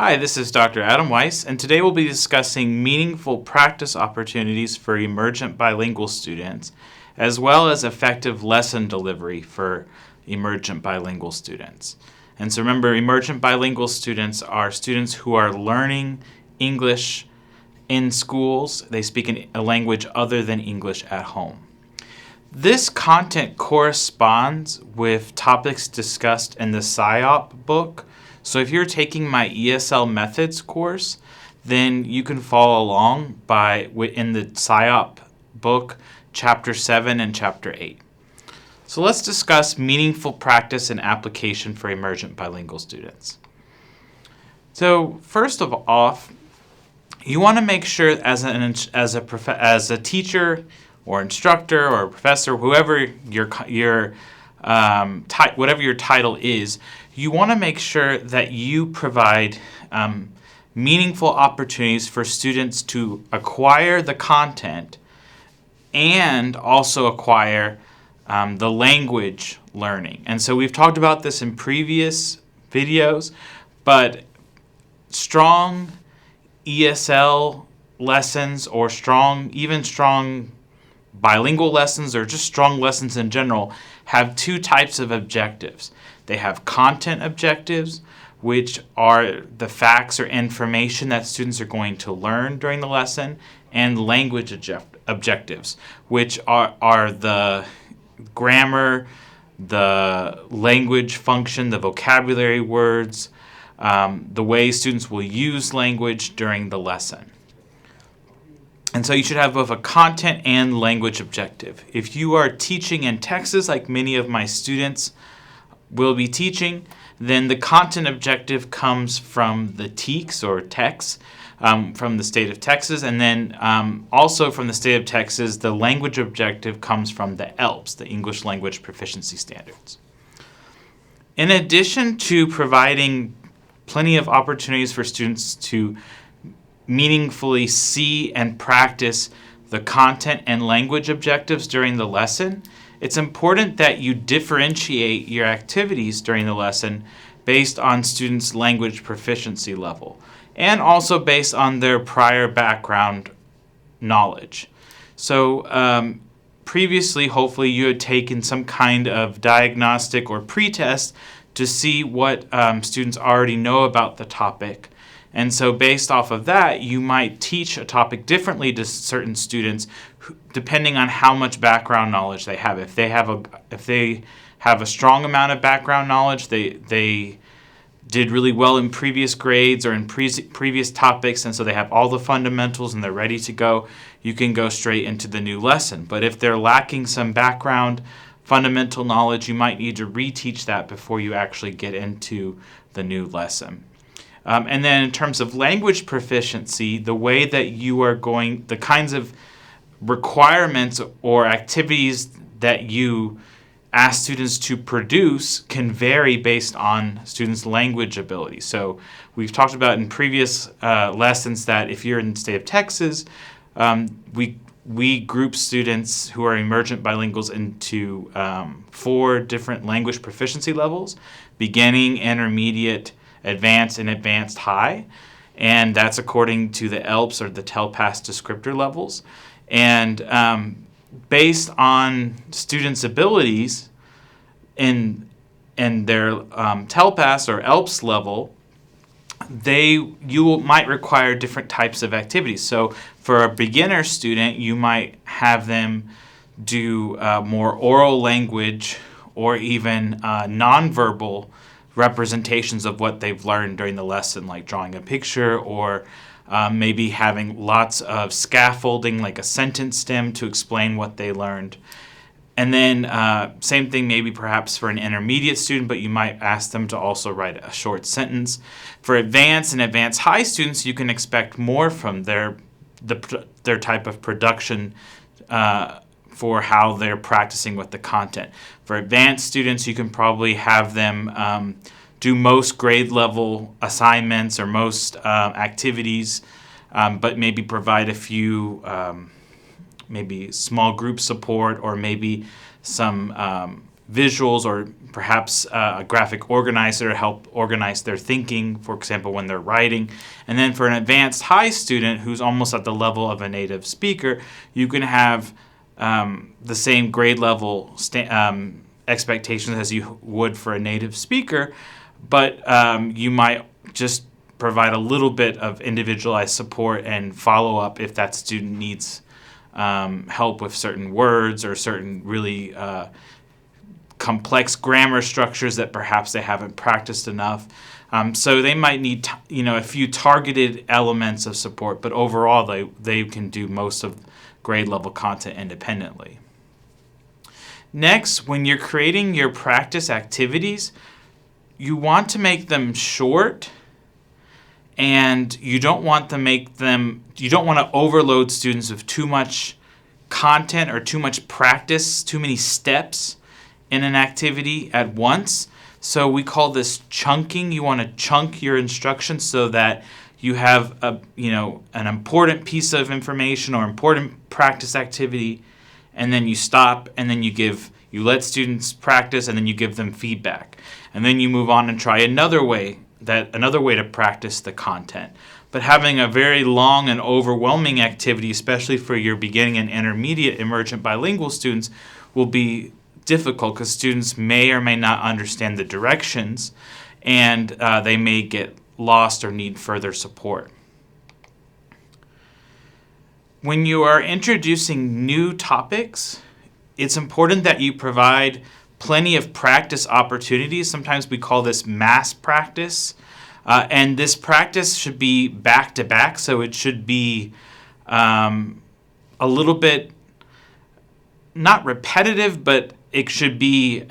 Hi, this is Dr. Adam Weiss, and today we'll be discussing meaningful practice opportunities for emergent bilingual students, as well as effective lesson delivery for emergent bilingual students. And so remember, emergent bilingual students are students who are learning English in schools. They speak a language other than English at home. This content corresponds with topics discussed in the SIOP book. So if you're taking my ESL methods course, then you can follow along in the SIOP book, Chapter 7 and Chapter 8. So let's discuss meaningful practice and application for emergent bilingual students. So first of all, you want to make sure as a teacher or instructor or professor, whoever whatever your title is, you want to make sure that you provide meaningful opportunities for students to acquire the content and also acquire the language learning. And so we've talked about this in previous videos, but strong ESL lessons or strong bilingual lessons or just strong lessons in general have two types of objectives. They have content objectives, which are the facts or information that students are going to learn during the lesson, and language objectives, which are the grammar, the language function, the vocabulary words, the way students will use language during the lesson. And so you should have both a content and language objective. If you are teaching in Texas, like many of my students will be teaching, then the content objective comes from the TEKS or TEKS from the state of Texas. And then also from the state of Texas, the language objective comes from the ELLs, the English Language Proficiency Standards. In addition to providing plenty of opportunities for students to meaningfully see and practice the content and language objectives during the lesson, it's important that you differentiate your activities during the lesson based on students' language proficiency level and also based on their prior background knowledge. So previously, hopefully, you had taken some kind of diagnostic or pretest to see what students already know about the topic. And so based off of that, you might teach a topic differently to certain students depending on how much background knowledge they have. If they have a strong amount of background knowledge, they did really well in previous grades or in previous topics, and so they have all the fundamentals and they're ready to go, you can go straight into the new lesson. But if they're lacking some background fundamental knowledge, you might need to reteach that before you actually get into the new lesson. And then in terms of language proficiency, the way that the kinds of requirements or activities that you ask students to produce can vary based on students' language ability. So we've talked about in previous lessons that if you're in the state of Texas, we group students who are emergent bilinguals into 4 different language proficiency levels: beginning, intermediate, advanced, and advanced high. And that's according to the ELLs or the TELPAS descriptor levels. And based on students' abilities in their TELPAS or ELPS level, you might require different types of activities. So for a beginner student, you might have them do more oral language or even nonverbal representations of what they've learned during the lesson, like drawing a picture or maybe having lots of scaffolding, like a sentence stem to explain what they learned. And then same thing maybe perhaps for an intermediate student, but you might ask them to also write a short sentence. For advanced and advanced high students, you can expect more from their type of production for how they're practicing with the content. For advanced students, you can probably have them do most grade level assignments or most activities, but maybe provide a few maybe small group support or maybe some visuals or perhaps a graphic organizer to help organize their thinking, for example, when they're writing. And then for an advanced high student who's almost at the level of a native speaker, you can have the same grade level expectations as you would for a native speaker, but you might just provide a little bit of individualized support and follow up if that student needs help with certain words or certain really complex grammar structures that perhaps they haven't practiced enough. So they might need a few targeted elements of support, but overall they can do most of grade level content independently. Next, when you're creating your practice activities, you want to make them short, and you don't want to overload students with too much content or too much practice, too many steps in an activity at once. So we call this chunking. You want to chunk your instruction so that you have an important piece of information or important practice activity, and then you stop, and then you let students practice, and then you give them feedback. And then you move on and try another way to practice the content. But having a very long and overwhelming activity, especially for your beginning and intermediate emergent bilingual students, will be difficult because students may or may not understand the directions, and they may get lost or need further support. When you are introducing new topics, it's important that you provide plenty of practice opportunities. Sometimes we call this mass practice. And this practice should be back-to-back, so it should be a little bit, not repetitive, but it should be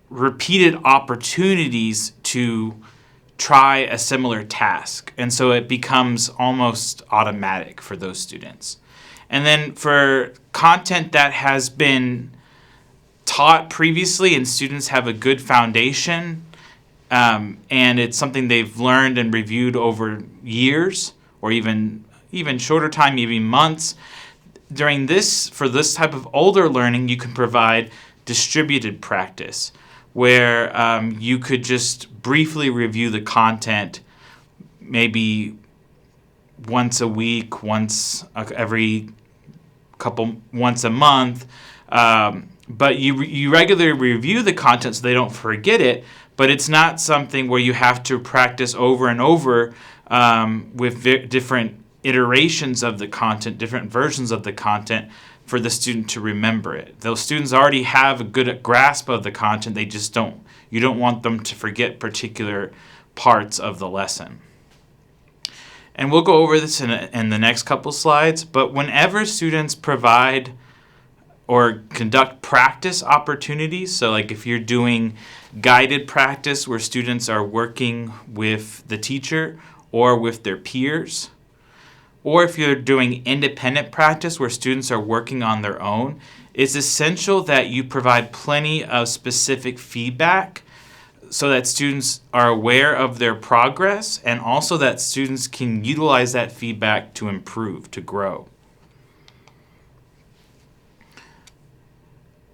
repeated opportunities to try a similar task. And so it becomes almost automatic for those students. And then for content that has been taught previously and students have a good foundation, and it's something they've learned and reviewed over years or even shorter time, maybe months, for this type of older learning, you can provide distributed practice where you could just briefly review the content maybe once a week, once a month, but you regularly review the content so they don't forget it, but it's not something where you have to practice over and over with different iterations of the content, different versions of the content for the student to remember it. Those students already have a good grasp of the content, you don't want them to forget particular parts of the lesson. And we'll go over this in the next couple slides, but whenever students provide or conduct practice opportunities, so like if you're doing guided practice where students are working with the teacher or with their peers, or if you're doing independent practice where students are working on their own, it's essential that you provide plenty of specific feedback so that students are aware of their progress and also that students can utilize that feedback to improve, to grow.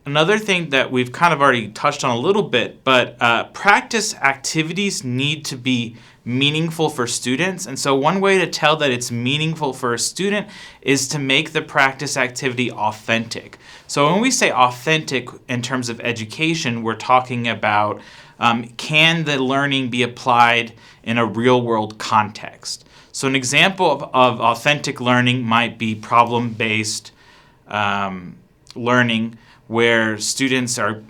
Another thing that we've kind of already touched on a little bit, but practice activities need to be meaningful for students. And so one way to tell that it's meaningful for a student is to make the practice activity authentic. So when we say authentic in terms of education, we're talking about can the learning be applied in a real-world context? So an example of authentic learning might be problem-based learning, where students are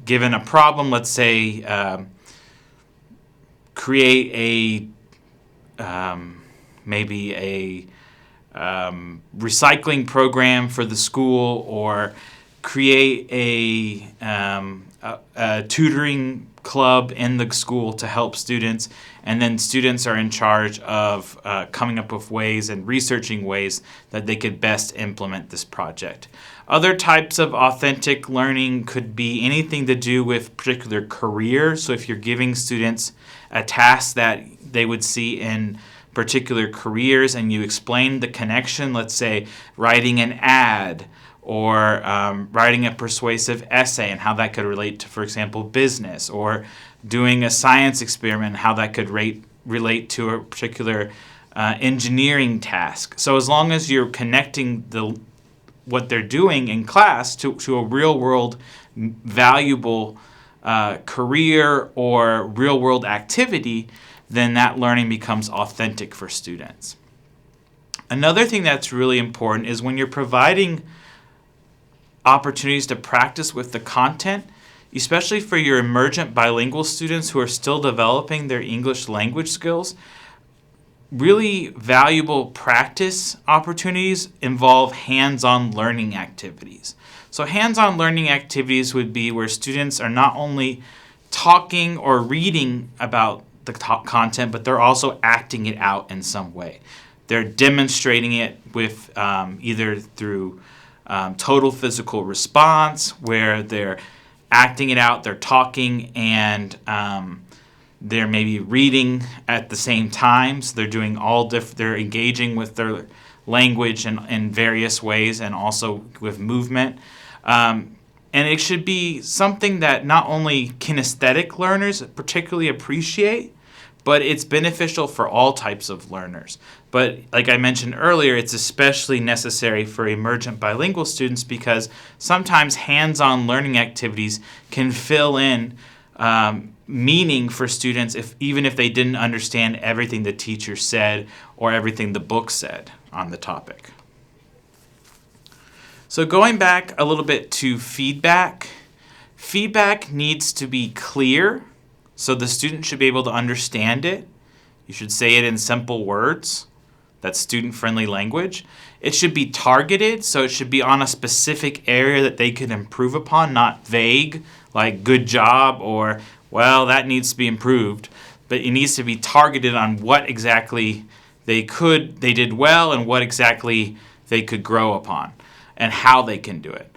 given a problem, let's say create maybe a recycling program for the school, or create a tutoring club in the school to help students, and then students are in charge of coming up with ways and researching ways that they could best implement this project. Other types of authentic learning could be anything to do with particular careers. So if you're giving students a task that they would see in particular careers and you explain the connection, let's say writing an ad or writing a persuasive essay and how that could relate to, for example, business, or doing a science experiment and how that could relate to a particular engineering task. So as long as you're connecting what they're doing in class to a real-world valuable career or real-world activity, then that learning becomes authentic for students. Another thing that's really important is when you're providing opportunities to practice with the content, especially for your emergent bilingual students who are still developing their English language skills, really valuable practice opportunities involve hands-on learning activities. So hands-on learning activities would be where students are not only talking or reading about the content, but they're also acting it out in some way. They're demonstrating it with either through total physical response, where they're acting it out, they're talking, and they're maybe reading at the same time. So they're doing they're engaging with their language in various ways, and also with movement. And it should be something that not only kinesthetic learners particularly appreciate, but it's beneficial for all types of learners. But like I mentioned earlier, it's especially necessary for emergent bilingual students because sometimes hands-on learning activities can fill in meaning for students even if they didn't understand everything the teacher said or everything the book said on the topic. So going back a little bit to feedback, feedback needs to be clear, so the student should be able to understand it. You should say it in simple words. That's student-friendly language. It should be targeted, so it should be on a specific area that they can improve upon, not vague, like good job or, well, that needs to be improved. But it needs to be targeted on what exactly they did well and what exactly they could grow upon and how they can do it.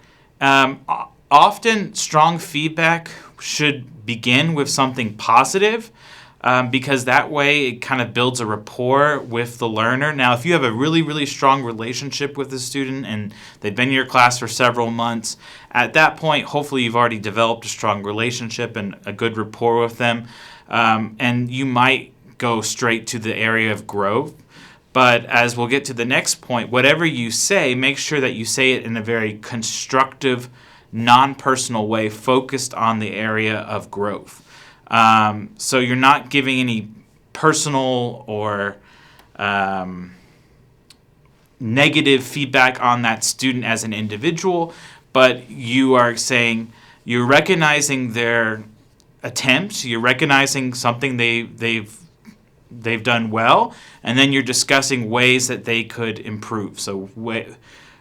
Often, strong feedback should begin with something positive, because that way it kind of builds a rapport with the learner. Now, if you have a really, really strong relationship with the student and they've been in your class for several months, at that point, hopefully you've already developed a strong relationship and a good rapport with them, and you might go straight to the area of growth. But as we'll get to the next point, whatever you say, make sure that you say it in a very constructive, non-personal way focused on the area of growth. So you're not giving any personal or negative feedback on that student as an individual, but you are saying you're recognizing their attempts, you're recognizing something they've done well, and then you're discussing ways that they could improve, so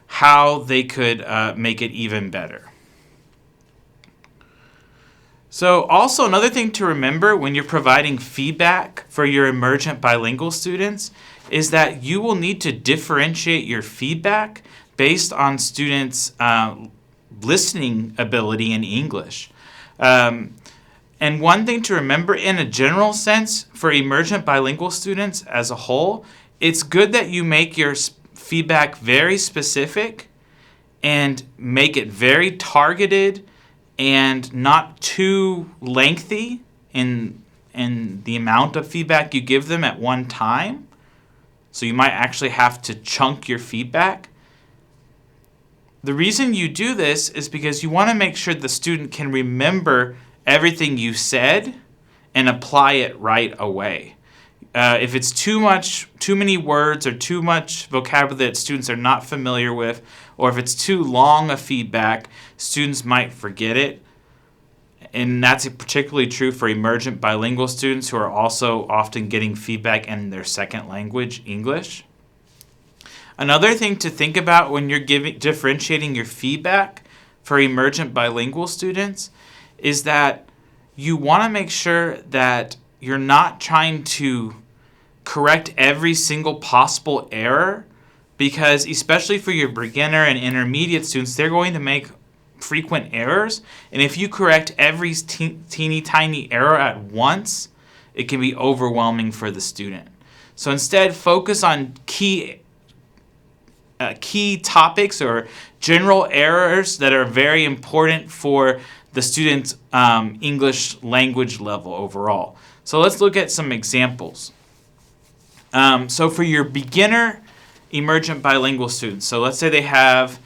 how they could make it even better. So also another thing to remember when you're providing feedback for your emergent bilingual students is that you will need to differentiate your feedback based on students' listening ability in English. And one thing to remember in a general sense for emergent bilingual students as a whole, it's good that you make your feedback very specific and make it very targeted and not too lengthy in the amount of feedback you give them at one time. So you might actually have to chunk your feedback. The reason you do this is because you want to make sure the student can remember everything you said and apply it right away. If it's too many words or too much vocabulary that students are not familiar with, or if it's too long a feedback, students might forget it. And that's particularly true for emergent bilingual students who are also often getting feedback in their second language, English. Another thing to think about when you're differentiating your feedback for emergent bilingual students is that you want to make sure that you're not trying to correct every single possible error, because especially for your beginner and intermediate students, they're going to make frequent errors, and if you correct every teeny tiny error at once, it can be overwhelming for the student. So instead, focus on key key topics or general errors that are very important for the student's English language level overall. So let's look at some examples. So for your beginner emergent bilingual students, so let's say they have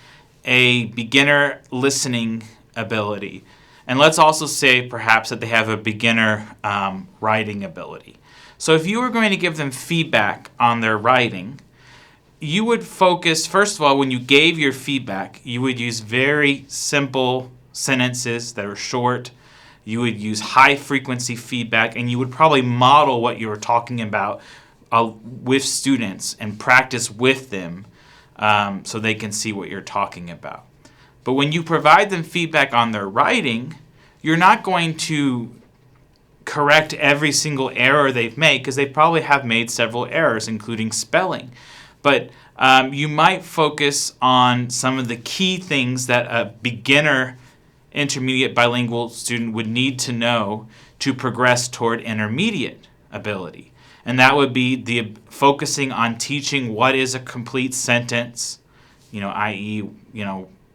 a beginner listening ability. And let's also say perhaps that they have a beginner writing ability. So if you were going to give them feedback on their writing, you would focus, first of all, when you gave your feedback, you would use very simple sentences that are short. You would use high frequency feedback, and you would probably model what you were talking about with students and practice with them so they can see what you're talking about. But when you provide them feedback on their writing, you're not going to correct every single error they've made, because they probably have made several errors, including spelling. But you might focus on some of the key things that a beginner intermediate bilingual student would need to know to progress toward intermediate ability. And that would be the focusing on teaching what is a complete sentence, i.e.,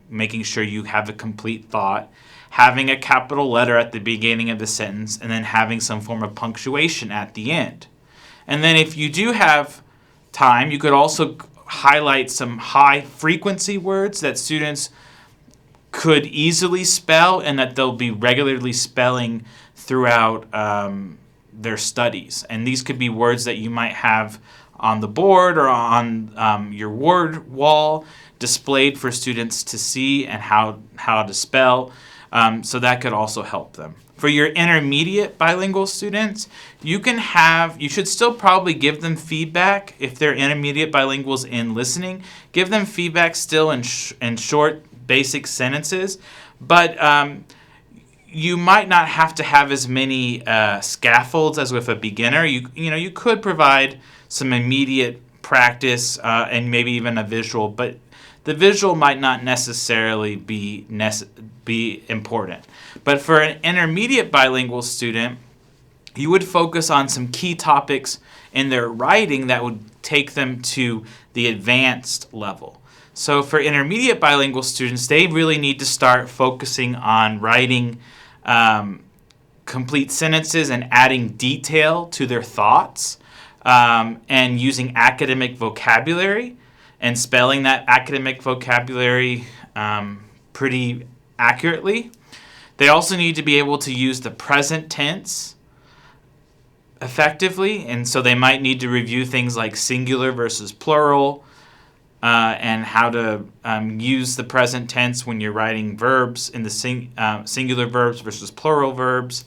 making sure you have a complete thought, having a capital letter at the beginning of the sentence, and then having some form of punctuation at the end. And then if you do have time, you could also highlight some high frequency words that students could easily spell and that they'll be regularly spelling throughout their studies. And these could be words that you might have on the board or on your word wall displayed for students to see and how to spell. So that could also help them. For your intermediate bilingual students, you should still probably give them feedback if they're intermediate bilinguals in listening. Give them feedback still in short, basic sentences, but you might not have to have as many scaffolds as with a beginner. You could provide some immediate practice and maybe even a visual, but the visual might not necessarily be important. But for an intermediate bilingual student, you would focus on some key topics in their writing that would take them to the advanced level. So for intermediate bilingual students, they really need to start focusing on writing complete sentences and adding detail to their thoughts and using academic vocabulary and spelling that academic vocabulary pretty accurately. They also need to be able to use the present tense effectively, and so they might need to review things like singular versus plural and how to use the present tense when you're writing verbs in the singular verbs versus plural verbs.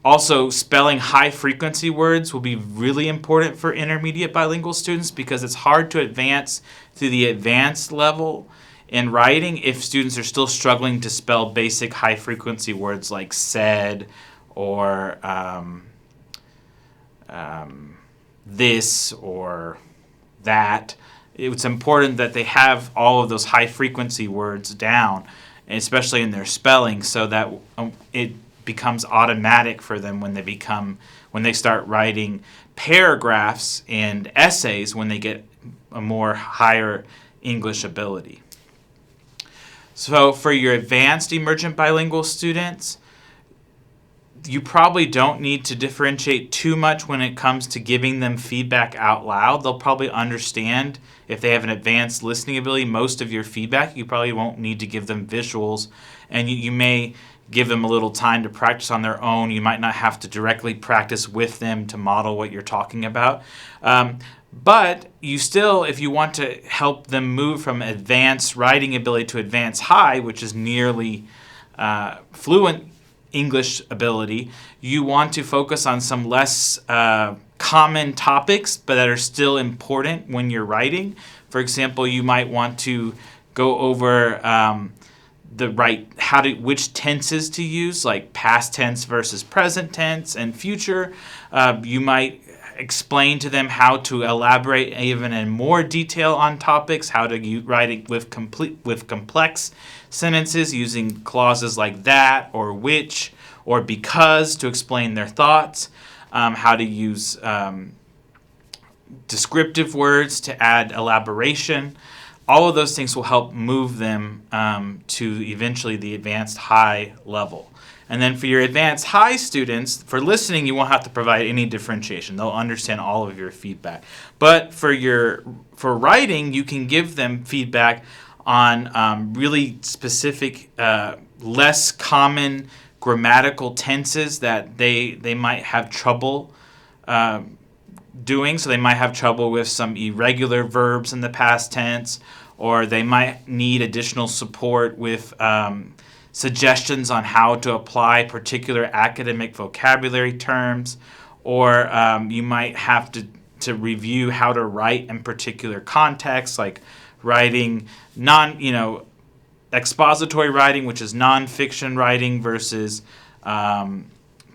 Also, spelling high-frequency words will be really important for intermediate bilingual students because it's hard to advance to the advanced level in writing if students are still struggling to spell basic high-frequency words like said or this or that. It's important that they have all of those high-frequency words down, especially in their spelling, so that it becomes automatic for them when they start writing paragraphs and essays when they get a more higher English ability. So for your advanced emergent bilingual students, you probably don't need to differentiate too much when it comes to giving them feedback out loud. They'll probably understand if they have an advanced listening ability most of your feedback. You probably won't need to give them visuals, and you may give them a little time to practice on their own. You might not have to directly practice with them to model what you're talking about. But you still, if you want to help them move from advanced writing ability to advanced high, which is nearly fluent English ability, you want to focus on some less common topics, but that are still important when you're writing. For example, you might want to go over which tenses to use, like past tense versus present tense and future. You might explain to them how to elaborate even in more detail on topics, how to write it with complex sentences using clauses like that or which or because to explain their thoughts, how to use descriptive words to add elaboration. All of those things will help move them to eventually the advanced high level. And then for your advanced high students, for listening, you won't have to provide any differentiation. They'll understand all of your feedback. But for writing, you can give them feedback on really specific, less common grammatical tenses that they might have trouble doing. So they might have trouble with some irregular verbs in the past tense, or they might need additional support with suggestions on how to apply particular academic vocabulary terms, or you might have to review how to write in particular contexts, like writing expository writing, which is nonfiction writing, versus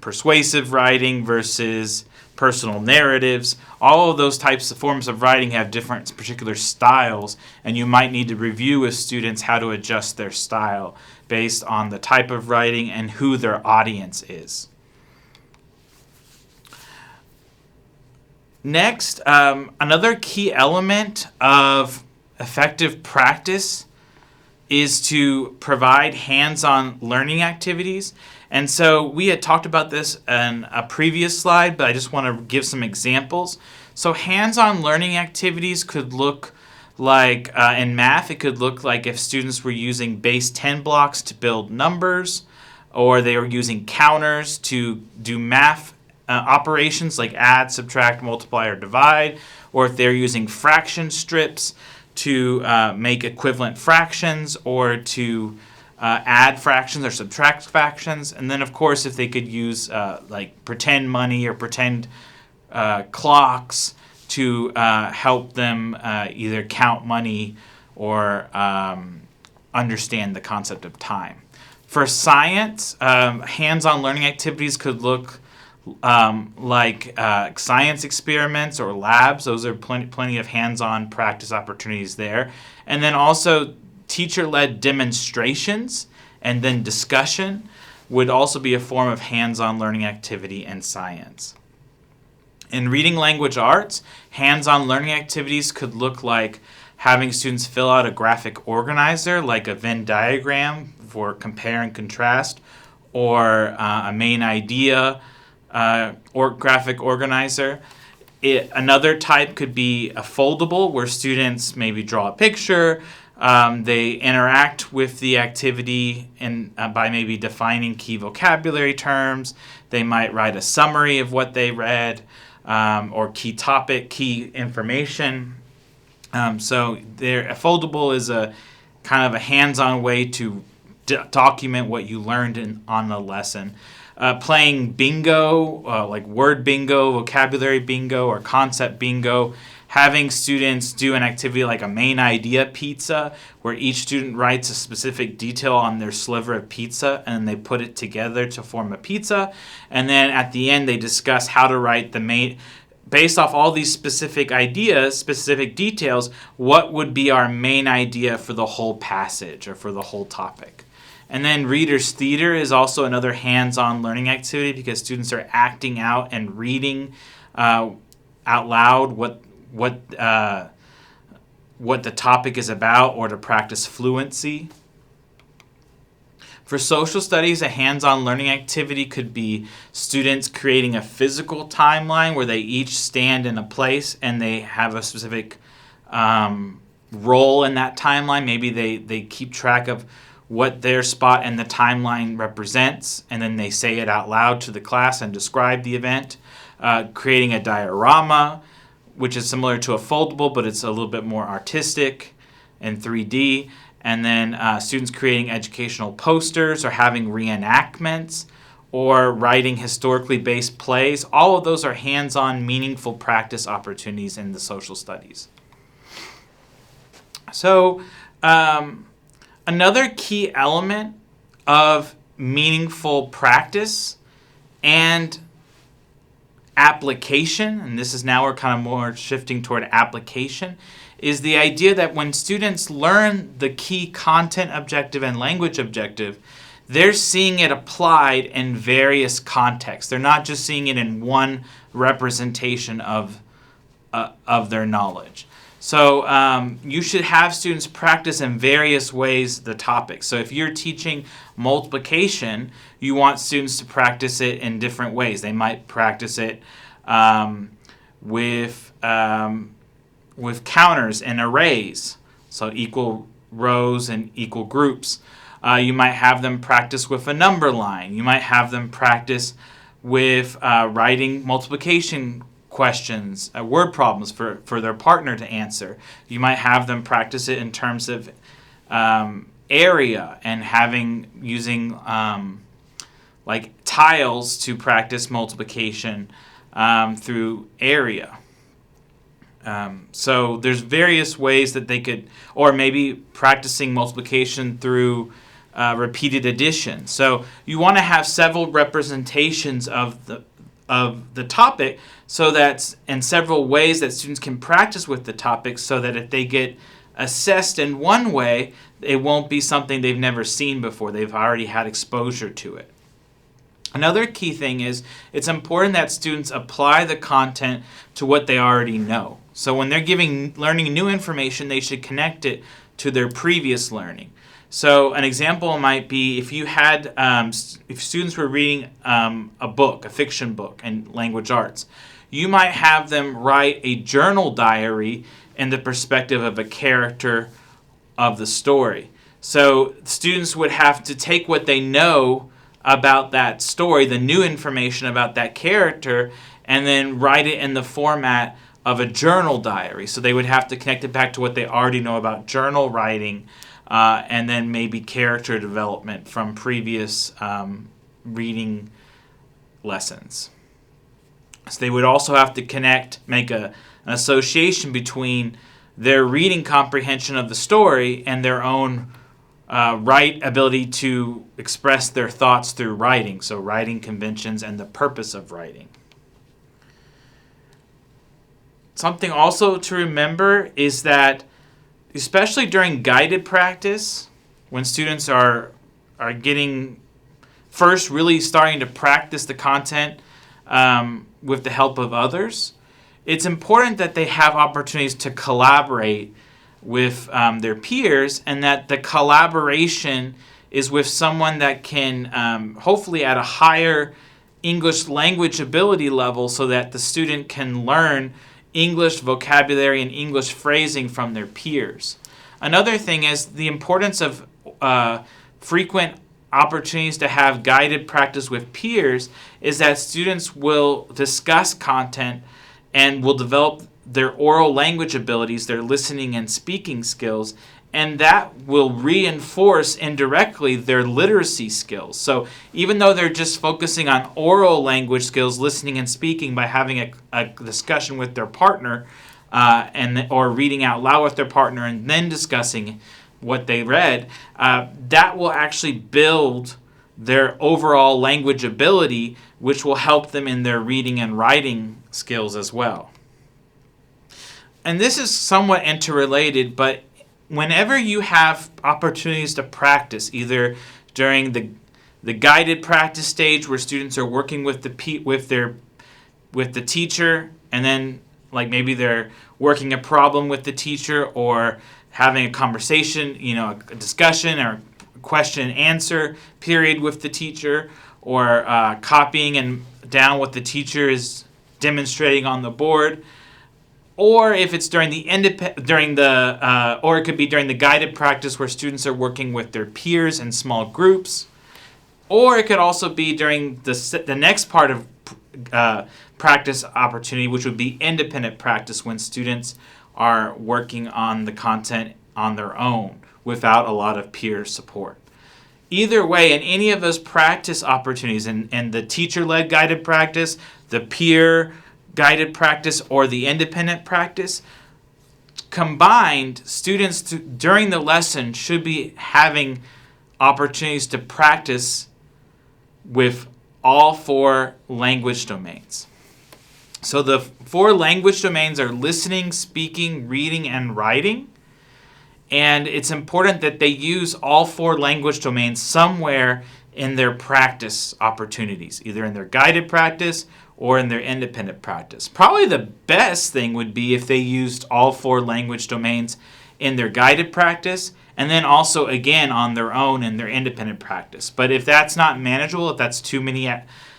persuasive writing versus personal narratives. All of those types of forms of writing have different particular styles, and you might need to review with students how to adjust their style based on the type of writing and who their audience is. Next, another key element of effective practice is to provide hands-on learning activities. And so we had talked about this in a previous slide, but I just want to give some examples. So hands-on learning activities could look like, in math, it could look like if students were using base 10 blocks to build numbers, or they were using counters to do math operations like add, subtract, multiply, or divide, or if they're using fraction strips to make equivalent fractions, or to add fractions or subtract fractions. And then, of course, if they could use like pretend money or pretend clocks to help them either count money or understand the concept of time. For science, hands-on learning activities could look like science experiments or labs. Those are plenty of hands-on practice opportunities there. And then also teacher-led demonstrations and then discussion would also be a form of hands-on learning activity in science. In reading language arts, hands-on learning activities could look like having students fill out a graphic organizer, like a Venn diagram for compare and contrast, or a main idea or graphic organizer. Another type could be a foldable, where students maybe draw a picture. They interact with the activity by maybe defining key vocabulary terms. They might write a summary of what they read, or key information. So a foldable is a kind of a hands-on way to document what you learned on the lesson. Playing bingo, like word bingo, vocabulary bingo, or concept bingo. Having students do an activity like a main idea pizza, where each student writes a specific detail on their sliver of pizza and they put it together to form a pizza. And then at the end they discuss how to write the main, based off all these specific ideas, specific details, what would be our main idea for the whole passage or for the whole topic. And then reader's theater is also another hands-on learning activity, because students are acting out and reading out loud what the topic is about, or to practice fluency. For social studies, a hands-on learning activity could be students creating a physical timeline where they each stand in a place and they have a specific role in that timeline. Maybe they keep track of what their spot in the timeline represents, and then they say it out loud to the class and describe the event. Creating a diorama, which is similar to a foldable, but it's a little bit more artistic in 3D. And then students creating educational posters, or having reenactments, or writing historically based plays. All of those are hands-on, meaningful practice opportunities in the social studies. So another key element of meaningful practice and application, and this is now we're kind of more shifting toward application, is the idea that when students learn the key content objective and language objective, they're seeing it applied in various contexts. They're not just seeing it in one representation of of their knowledge. So you should have students practice in various ways the topic. So if you're teaching multiplication, you want students to practice it in different ways. They might practice it with counters and arrays, so equal rows and equal groups. You might have them practice with a number line. You might have them practice with writing multiplication questions, word problems for their partner to answer. You might have them practice it in terms of area and using like tiles to practice multiplication through area. So there's various ways that they could, or maybe practicing multiplication through repeated addition. So you want to have several representations of the topic, so that in several ways that students can practice with the topic, so that if they get assessed in one way, it won't be something they've never seen before. They've already had exposure to it. Another key thing is it's important that students apply the content to what they already know. So when they're learning new information, they should connect it to their previous learning. So an example might be if you had, if students were reading a book, a fiction book in language arts, you might have them write a journal diary in the perspective of a character of the story. So students would have to take what they know about that story, the new information about that character, and then write it in the format of a journal diary. So they would have to connect it back to what they already know about journal writing, and then maybe character development from previous reading lessons. So they would also have to make an association between their reading comprehension of the story and their own ability to express their thoughts through writing. So writing conventions and the purpose of writing. Something also to remember is that, especially during guided practice, when students are getting first really starting to practice the content with the help of others, it's important that they have opportunities to collaborate with their peers, and that the collaboration is with someone that can hopefully at a higher English language ability level, so that the student can learn English vocabulary and English phrasing from their peers. Another thing is the importance of frequent opportunities to have guided practice with peers is that students will discuss content and will develop their oral language abilities, their listening and speaking skills, and that will reinforce indirectly their literacy skills. So even though they're just focusing on oral language skills, listening and speaking by having a discussion with their partner, or reading out loud with their partner and then discussing what they read, that will actually build their overall language ability, which will help them in their reading and writing skills as well. And this is somewhat interrelated, but whenever you have opportunities to practice, either during the guided practice stage where students are working with the teacher, and then like maybe they're working a problem with the teacher, or having a conversation, a discussion or question and answer period with the teacher, or copying and down what the teacher is demonstrating on the board. Or if it's or it could be during the guided practice where students are working with their peers in small groups. Or it could also be during the next part of practice opportunity, which would be independent practice, when students are working on the content on their own without a lot of peer support. Either way, in any of those practice opportunities, in the teacher-led guided practice, the peer guided practice, or the independent practice, combined, students during the lesson should be having opportunities to practice with all 4 language domains. So the 4 language domains are listening, speaking, reading, and writing. And it's important that they use all 4 language domains somewhere in their practice opportunities, either in their guided practice or in their independent practice. Probably the best thing would be if they used all 4 language domains in their guided practice, and then also again on their own in their independent practice. But if that's not manageable, if that's too many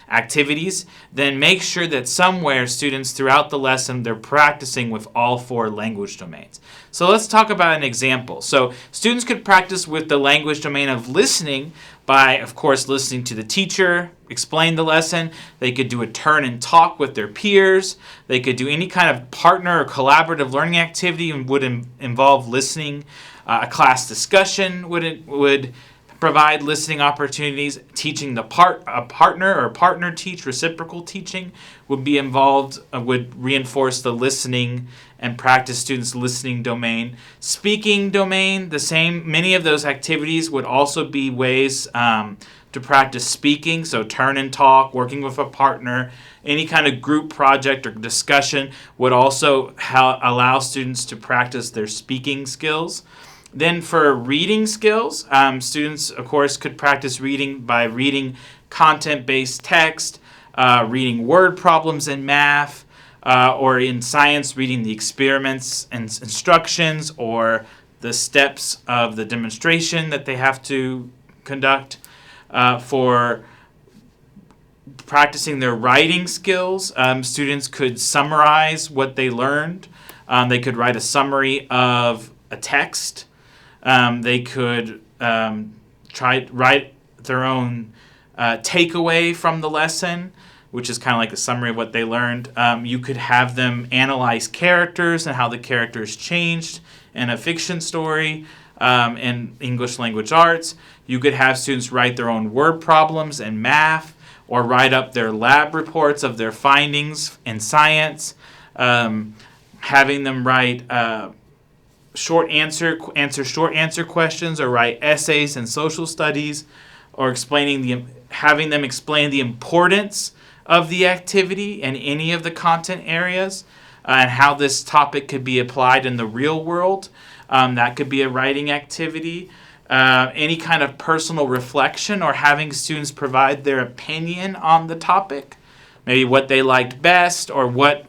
activities, then make sure that somewhere students throughout the lesson they're practicing with all 4 language domains. So let's talk about an example. So students could practice with the language domain of listening by, of course, listening to the teacher explain the lesson. They could do a turn and talk with their peers. They could do any kind of partner or collaborative learning activity and would involve listening. A class discussion would provide listening opportunities. Teaching a partner or partner teach, reciprocal teaching would be involved, would reinforce the listening and practice students' listening domain. Speaking domain, the same. Many of those activities would also be ways to practice speaking, so turn and talk, working with a partner, any kind of group project or discussion would also allow students to practice their speaking skills. Then for reading skills, students, of course, could practice reading by reading content-based text, reading word problems in math, or in science, reading the experiments and instructions or the steps of the demonstration that they have to conduct. For practicing their writing skills, students could summarize what they learned. They could write a summary of a text. They could write their own takeaway from the lesson, which is kind of like a summary of what they learned. You could have them analyze characters and how the characters changed in a fiction story in English language arts. You could have students write their own word problems in math or write up their lab reports of their findings in science. Having them write short answer questions or write essays in social studies, or having them explain the importance of the activity in any of the content areas and how this topic could be applied in the real world. That could be a writing activity. Any kind of personal reflection or having students provide their opinion on the topic, maybe what they liked best or what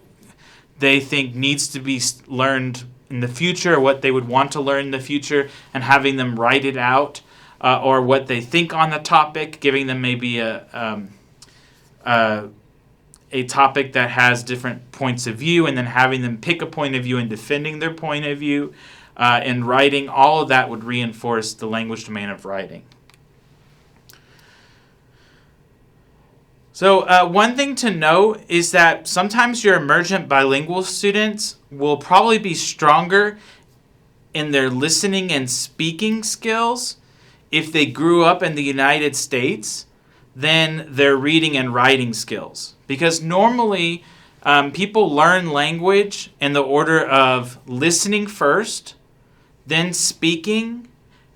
they think needs to be learned in the future, or what they would want to learn in the future, and having them write it out, or what they think on the topic, giving them maybe a topic that has different points of view, and then having them pick a point of view and defending their point of view. In writing, all of that would reinforce the language domain of writing. So one thing to note is that sometimes your emergent bilingual students will probably be stronger in their listening and speaking skills if they grew up in the United States than their reading and writing skills. Because normally people learn language in the order of listening first, then speaking,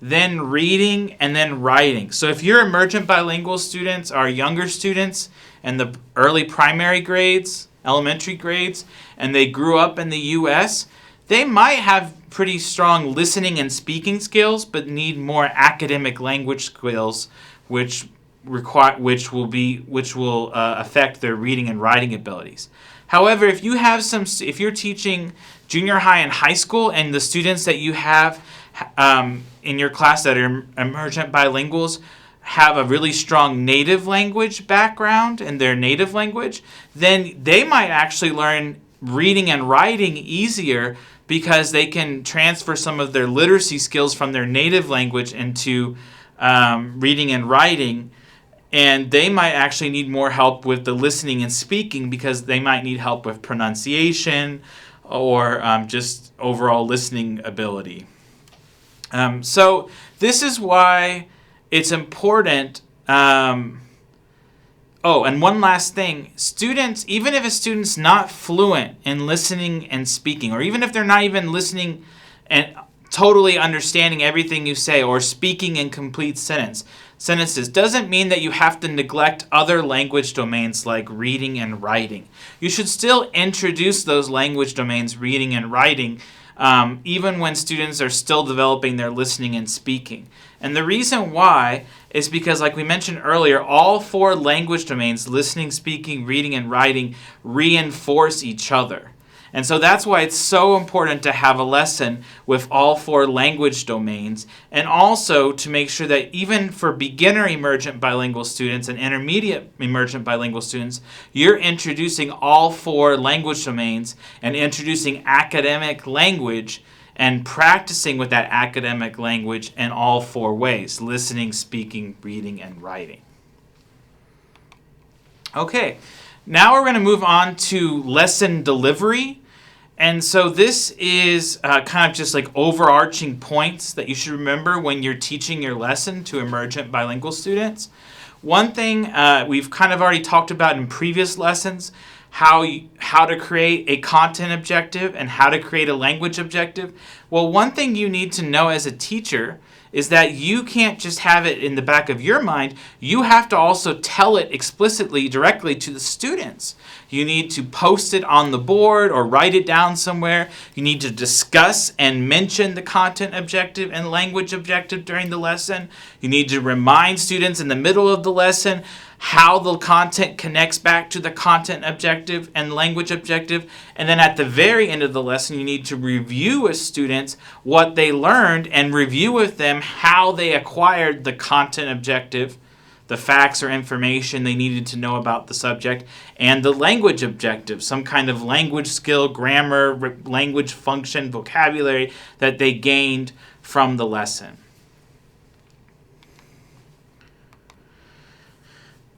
then reading, and then writing. So if your emergent bilingual students are younger students in the early primary grades, elementary grades, and they grew up in the U.S., they might have pretty strong listening and speaking skills, but need more academic language skills, which will affect their reading and writing abilities. However, if you're teaching junior high and high school, and the students that you have in your class that are emergent bilinguals have a really strong native language background in their native language, then they might actually learn reading and writing easier because they can transfer some of their literacy skills from their native language into reading and writing. And they might actually need more help with the listening and speaking because they might need help with pronunciation or just overall listening ability. So this is why it's important. And one last thing. Students, even if a student's not fluent in listening and speaking, or even if they're not even listening and totally understanding everything you say or speaking in complete sentences, doesn't mean that you have to neglect other language domains like reading and writing. You should still introduce those language domains, reading and writing, even when students are still developing their listening and speaking. And the reason why is because, like we mentioned earlier, all 4 language domains, listening, speaking, reading, and writing, reinforce each other. And so that's why it's so important to have a lesson with all 4 language domains, and also to make sure that even for beginner emergent bilingual students and intermediate emergent bilingual students, you're introducing all 4 language domains and introducing academic language and practicing with that academic language in all 4 ways: listening, speaking, reading, and writing. Okay, now we're going to move on to lesson delivery. And so this is kind of just like overarching points that you should remember when you're teaching your lesson to emergent bilingual students. One thing we've kind of already talked about in previous lessons, how to create a content objective and how to create a language objective. Well, one thing you need to know as a teacher is that you can't just have it in the back of your mind. You have to also tell it explicitly, directly to the students. You need to post it on the board or write it down somewhere. You need to discuss and mention the content objective and language objective during the lesson. You need to remind students in the middle of the lesson how the content connects back to the content objective and language objective. And then at the very end of the lesson, you need to review with students what they learned and review with them how they acquired the content objective, the facts or information they needed to know about the subject, and the language objective, some kind of language skill, grammar, language function, vocabulary that they gained from the lesson.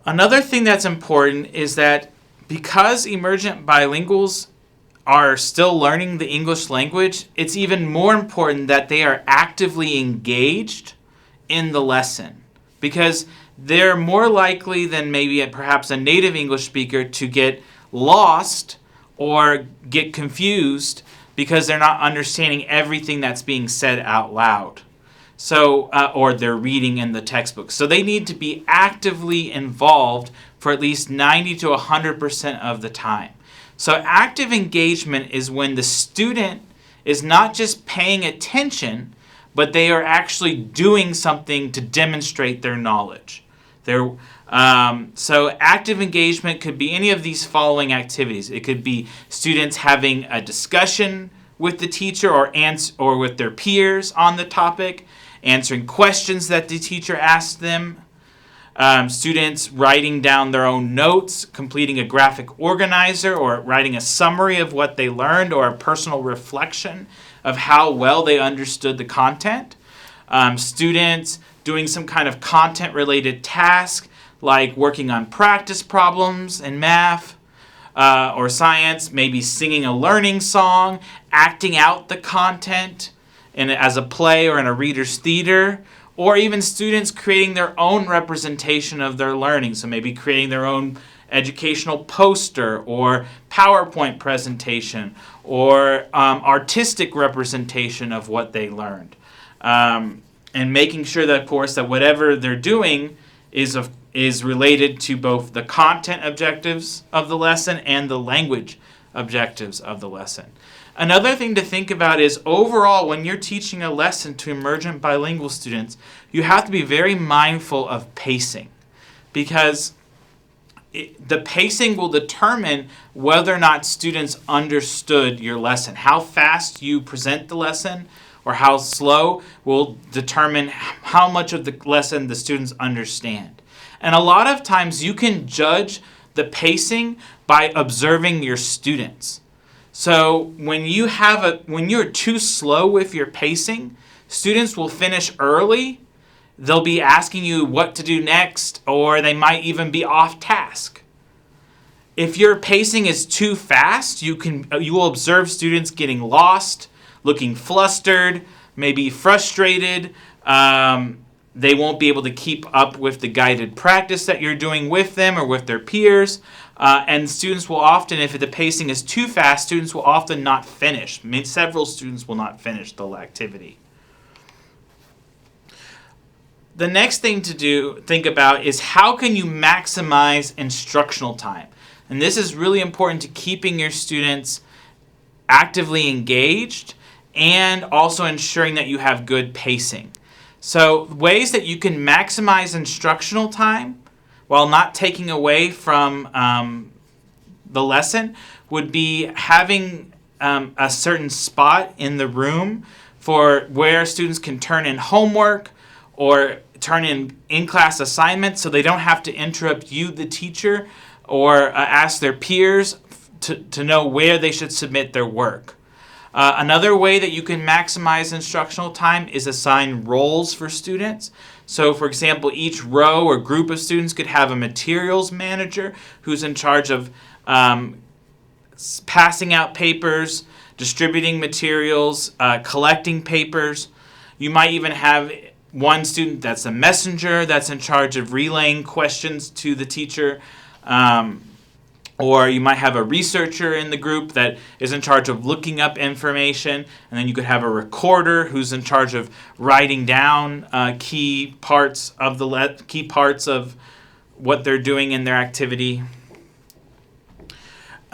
Another thing that's important is that because emergent bilinguals are still learning the English language, it's even more important that they are actively engaged in the lesson, because they're more likely than maybe perhaps a native English speaker to get lost or get confused because they're not understanding everything that's being said out loud. So, or they're reading in the textbook. So they need to be actively involved for at least 90 to 100% of the time. So active engagement is when the student is not just paying attention, but they are actually doing something to demonstrate their knowledge. So active engagement could be any of these following activities. It could be students having a discussion with the teacher or with their peers on the topic, answering questions that the teacher asked them, students writing down their own notes, completing a graphic organizer, or writing a summary of what they learned, or a personal reflection of how well they understood the content. Students doing some kind of content-related task, like working on practice problems in math or science, maybe singing a learning song, acting out the content as a play or in a reader's theater, or even students creating their own representation of their learning. So maybe creating their own educational poster or PowerPoint presentation or artistic representation of what they learned. And making sure that, of course, that whatever they're doing is related to both the content objectives of the lesson and the language objectives of the lesson. Another thing to think about is overall, when you're teaching a lesson to emergent bilingual students, you have to be very mindful of pacing, because the pacing will determine whether or not students understood your lesson. How fast you present the lesson or how slow will determine how much of the lesson the students understand. And a lot of times you can judge the pacing by observing your students. So when you're too slow with your pacing, students will finish early. They'll be asking you what to do next, or they might even be off task. If your pacing is too fast, you will observe students getting lost, looking flustered, maybe frustrated. They won't be able to keep up with the guided practice that you're doing with them or with their peers. And students will often, if the pacing is too fast, students will often not finish. Several students will not finish the activity. The next thing to think about is how can you maximize instructional time? And this is really important to keeping your students actively engaged and also ensuring that you have good pacing. So ways that you can maximize instructional time while not taking away from the lesson would be having a certain spot in the room for where students can turn in homework or turn in in-class assignments so they don't have to interrupt you, the teacher, or ask their peers to know where they should submit their work. Another way that you can maximize instructional time is assign roles for students. So, for example, each row or group of students could have a materials manager who's in charge of passing out papers, distributing materials, collecting papers. You might even have one student that's a messenger that's in charge of relaying questions to the teacher. Or you might have a researcher in the group that is in charge of looking up information. And then you could have a recorder who's in charge of writing down key parts of what they're doing in their activity.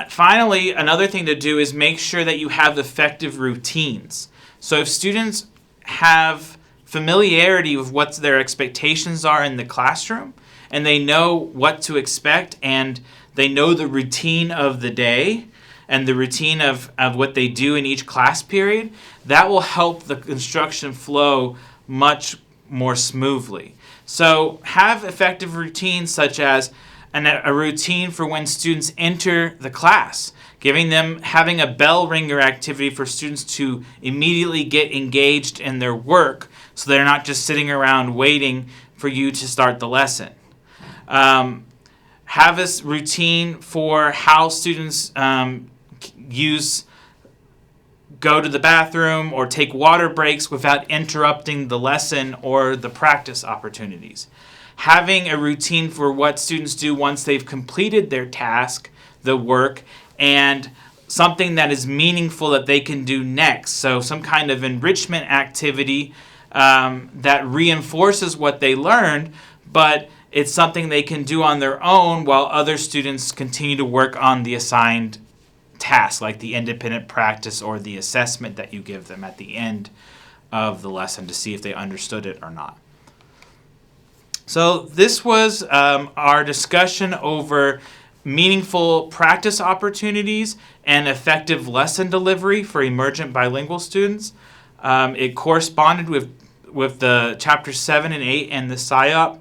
Finally, another thing to do is make sure that you have effective routines. So if students have familiarity with what their expectations are in the classroom, and they know what to expect, and they know the routine of the day and the routine of what they do in each class period, that will help the instruction flow much more smoothly. So have effective routines such as a routine for when students enter the class, having a bell ringer activity for students to immediately get engaged in their work so they're not just sitting around waiting for you to start the lesson. Have a routine for how students go to the bathroom or take water breaks without interrupting the lesson or the practice opportunities. Having a routine for what students do once they've completed their task, the work, and something that is meaningful that they can do next. So some kind of enrichment activity that reinforces what they learned, but it's something they can do on their own while other students continue to work on the assigned task, like the independent practice or the assessment that you give them at the end of the lesson to see if they understood it or not. So this was our discussion over meaningful practice opportunities and effective lesson delivery for emergent bilingual students. It corresponded with the Chapter 7 and 8 and the SIOP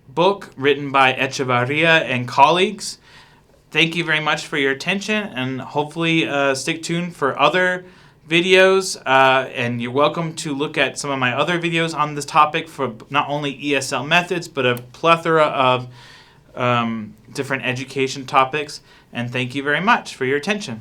book written by Echevarria and colleagues. Thank you very much for your attention, and hopefully stick tuned for other videos, and you're welcome to look at some of my other videos on this topic for not only ESL methods but a plethora of different education topics. And thank you very much for your attention.